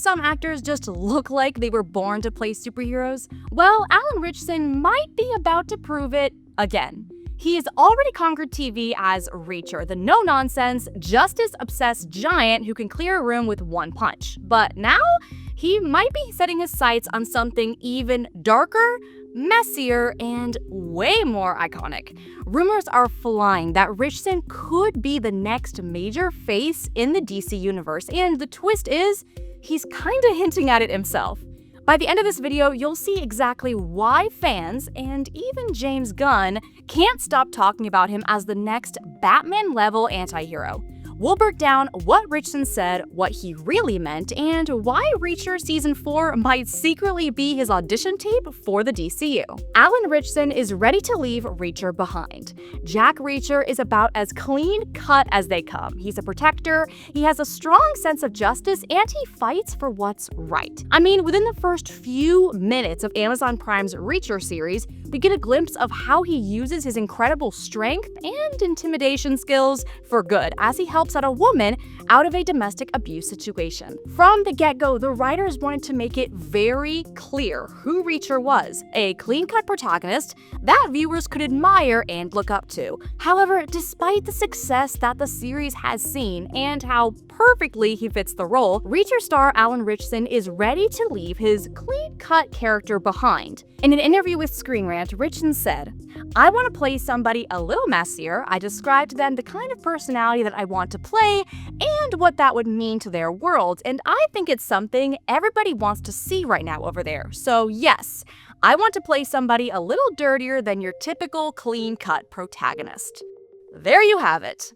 some actors just look like they were born to play superheroes? Well, Alan Ritchson might be about to prove it again. He has already conquered TV as Reacher, the no-nonsense, justice-obsessed giant who can clear a room with one punch. But now, he might be setting his sights on something even darker, messier, and way more iconic. Rumors are flying that Ritchson could be the next major face in the DC universe, and the twist is, he's kinda hinting at it himself. By the end of this video, you'll see exactly why fans, and even James Gunn, can't stop talking about him as the next Batman-level anti-hero. We'll break down what Ritchson said, what he really meant, and why Reacher Season 4 might secretly be his audition tape for the DCU. Alan Ritchson is ready to leave Reacher behind. Jack Reacher is about as clean-cut as they come. He's a protector, he has a strong sense of justice, and he fights for what's right. I mean, within the first few minutes of Amazon Prime's Reacher series, we get a glimpse of how he uses his incredible strength and intimidation skills for good as he helps out a woman out of a domestic abuse situation. From the get-go, the writers wanted to make it very clear who Reacher was, a clean-cut protagonist that viewers could admire and look up to. However, despite the success that the series has seen and how perfectly he fits the role, Reacher star Alan Ritchson is ready to leave his clean-cut character behind. In an interview with Screen Rant, Ritchson said, "I want to play somebody a little messier. I described to them the kind of personality that I want to play and what that would mean to their world, and I think it's something everybody wants to see right now over there. So yes, I want to play somebody a little dirtier than your typical clean-cut protagonist." There you have it.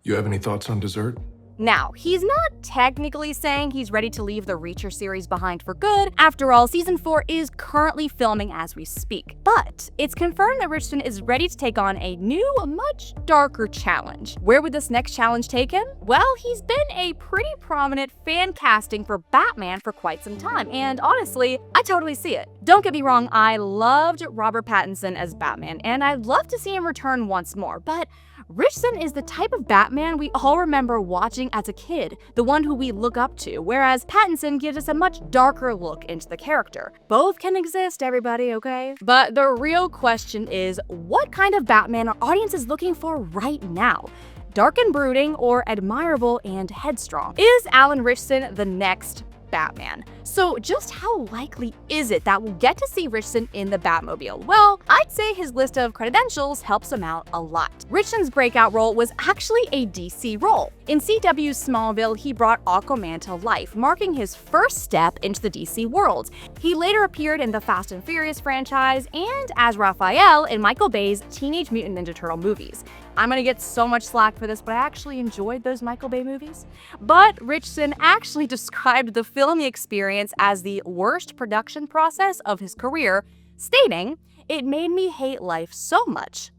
You have any thoughts on dessert? Now, he's not technically saying he's ready to leave the Reacher series behind for good. After all, Season 4 is currently filming as we speak. But it's confirmed that Ritchson is ready to take on a new, much darker challenge. Where would this next challenge take him? Well, he's been a pretty prominent fan casting for Batman for quite some time, and honestly, I totally see it. Don't get me wrong, I loved Robert Pattinson as Batman, and I'd love to see him return once more, but Ritchson is the type of Batman we all remember watching as a kid, the one who we look up to, whereas Pattinson gives us a much darker look into the character. Both can exist, everybody, okay? But the real question is, what kind of Batman are audiences looking for right now? Dark and brooding, or admirable and headstrong? Is Alan Ritchson the next Batman? So just how likely is it that we'll get to see Ritchson in the Batmobile? Well, I'd say his list of credentials helps him out a lot. Ritchson's breakout role was actually a DC role. In CW's Smallville, he brought Aquaman to life, marking his first step into the DC world. He later appeared in the Fast and Furious franchise and as Raphael in Michael Bay's Teenage Mutant Ninja Turtle movies. I'm gonna get so much slack for this, but I actually enjoyed those Michael Bay movies. But Ritchson actually described the filming experience as the worst production process of his career, stating, "It made me hate life so much.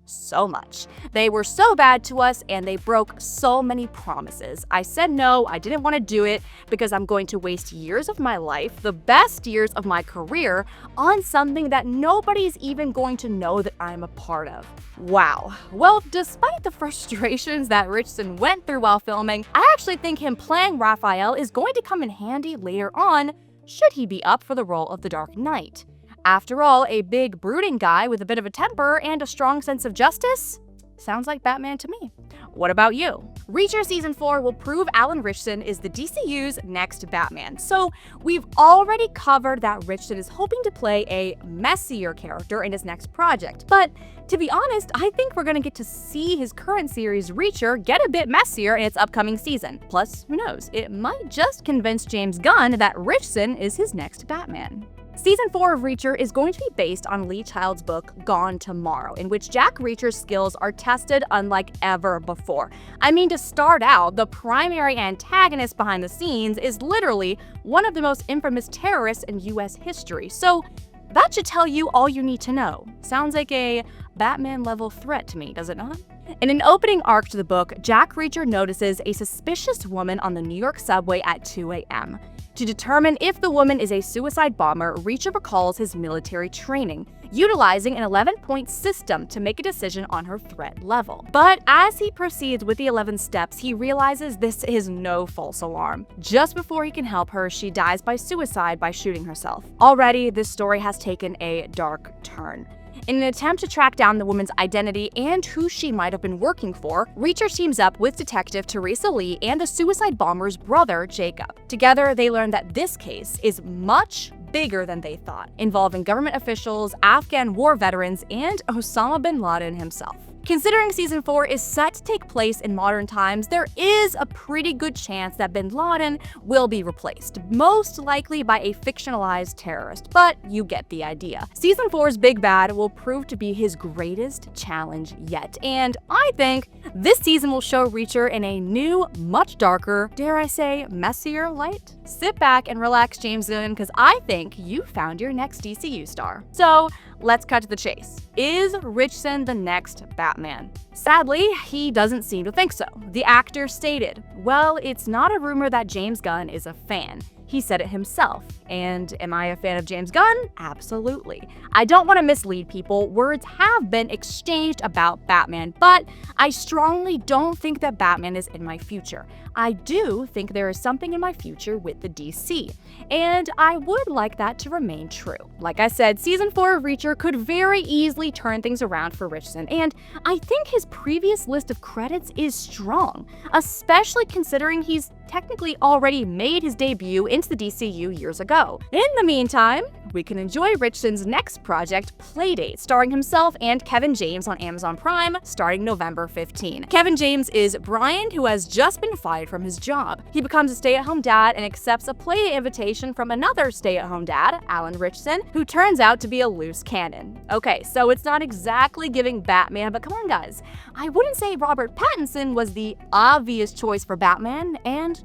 They were so bad to us and they broke so many promises. I said no, I didn't want to do it because I'm going to waste years of my life, the best years of my career, on something that nobody's even going to know that I'm a part of." Wow. Well, despite the frustrations that Ritchson went through while filming, I actually think him playing Raphael is going to come in handy later on, should he be up for the role of the Dark Knight. After all, a big brooding guy with a bit of a temper and a strong sense of justice? Sounds like Batman to me. What about you? Reacher Season 4 will prove Alan Ritchson is the DCU's next Batman. So we've already covered that Ritchson is hoping to play a messier character in his next project. But to be honest, I think we're gonna get to see his current series Reacher get a bit messier in its upcoming season. Plus, who knows, it might just convince James Gunn that Ritchson is his next Batman. Season 4 of Reacher is going to be based on Lee Child's book Gone Tomorrow, in which Jack Reacher's skills are tested unlike ever before. I mean, to start out, the primary antagonist behind the scenes is literally one of the most infamous terrorists in US history, so that should tell you all you need to know. Sounds like a Batman-level threat to me, does it not? In an opening arc to the book, Jack Reacher notices a suspicious woman on the New York subway at 2 a.m. To determine if the woman is a suicide bomber, Reacher recalls his military training, utilizing an 11-point system to make a decision on her threat level. But as he proceeds with the 11 steps, he realizes this is no false alarm. Just before he can help her, she dies by suicide by shooting herself. Already, this story has taken a dark turn. In an attempt to track down the woman's identity and who she might have been working for, Reacher teams up with Detective Teresa Lee and the suicide bomber's brother, Jacob. Together, they learn that this case is much bigger than they thought, involving government officials, Afghan war veterans, and Osama bin Laden himself. Considering Season 4 is set to take place in modern times, there is a pretty good chance that bin Laden will be replaced, most likely by a fictionalized terrorist, but you get the idea. Season 4's big bad will prove to be his greatest challenge yet, and I think this season will show Reacher in a new, much darker, dare I say, messier light. Sit back and relax, James Gunn, because I think you found your next DCU star. So, let's cut to the chase. Is Ritchson the next Batman? Sadly, he doesn't seem to think so. The actor stated, "Well, it's not a rumor that James Gunn is a fan. He said it himself. And am I a fan of James Gunn? Absolutely. I don't want to mislead people. Words have been exchanged about Batman, but I strongly don't think that Batman is in my future. I do think there is something in my future with the DC, and I would like that to remain true." Like I said, Season 4 of Reacher could very easily turn things around for Ritchson, and I think his previous list of credits is strong, especially considering he's technically already made his debut into the DCU years ago. In the meantime, we can enjoy Ritchson's next project, Playdate, starring himself and Kevin James on Amazon Prime, starting November 15. Kevin James is Brian, who has just been fired from his job. He becomes a stay-at-home dad and accepts a Playdate invitation from another stay-at-home dad, Alan Ritchson, who turns out to be a loose cannon. Okay, so it's not exactly giving Batman, but come on guys, I wouldn't say Robert Pattinson was the obvious choice for Batman, and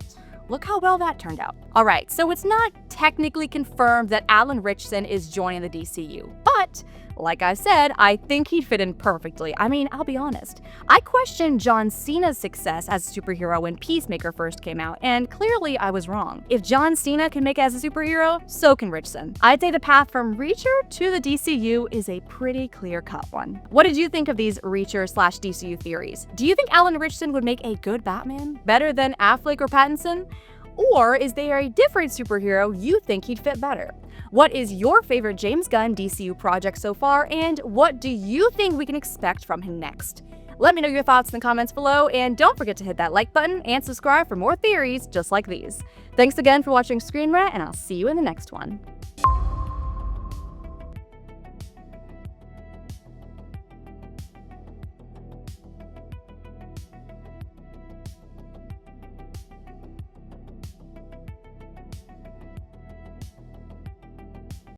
look how well that turned out. Alright, so it's not technically confirmed that Alan Ritchson is joining the DCU, but like I said, I think he'd fit in perfectly. I mean, I'll be honest. I questioned John Cena's success as a superhero when Peacemaker first came out, and clearly I was wrong. If John Cena can make it as a superhero, so can Ritchson. I'd say the path from Reacher to the DCU is a pretty clear-cut one. What did you think of these Reacher/DCU theories? Do you think Alan Ritchson would make a good Batman? Better than Affleck or Pattinson? Or is there a different superhero you think he'd fit better? What is your favorite James Gunn DCU project so far, and what do you think we can expect from him next? Let me know your thoughts in the comments below, and don't forget to hit that like button and subscribe for more theories just like these. Thanks again for watching Screen Rant, and I'll see you in the next one.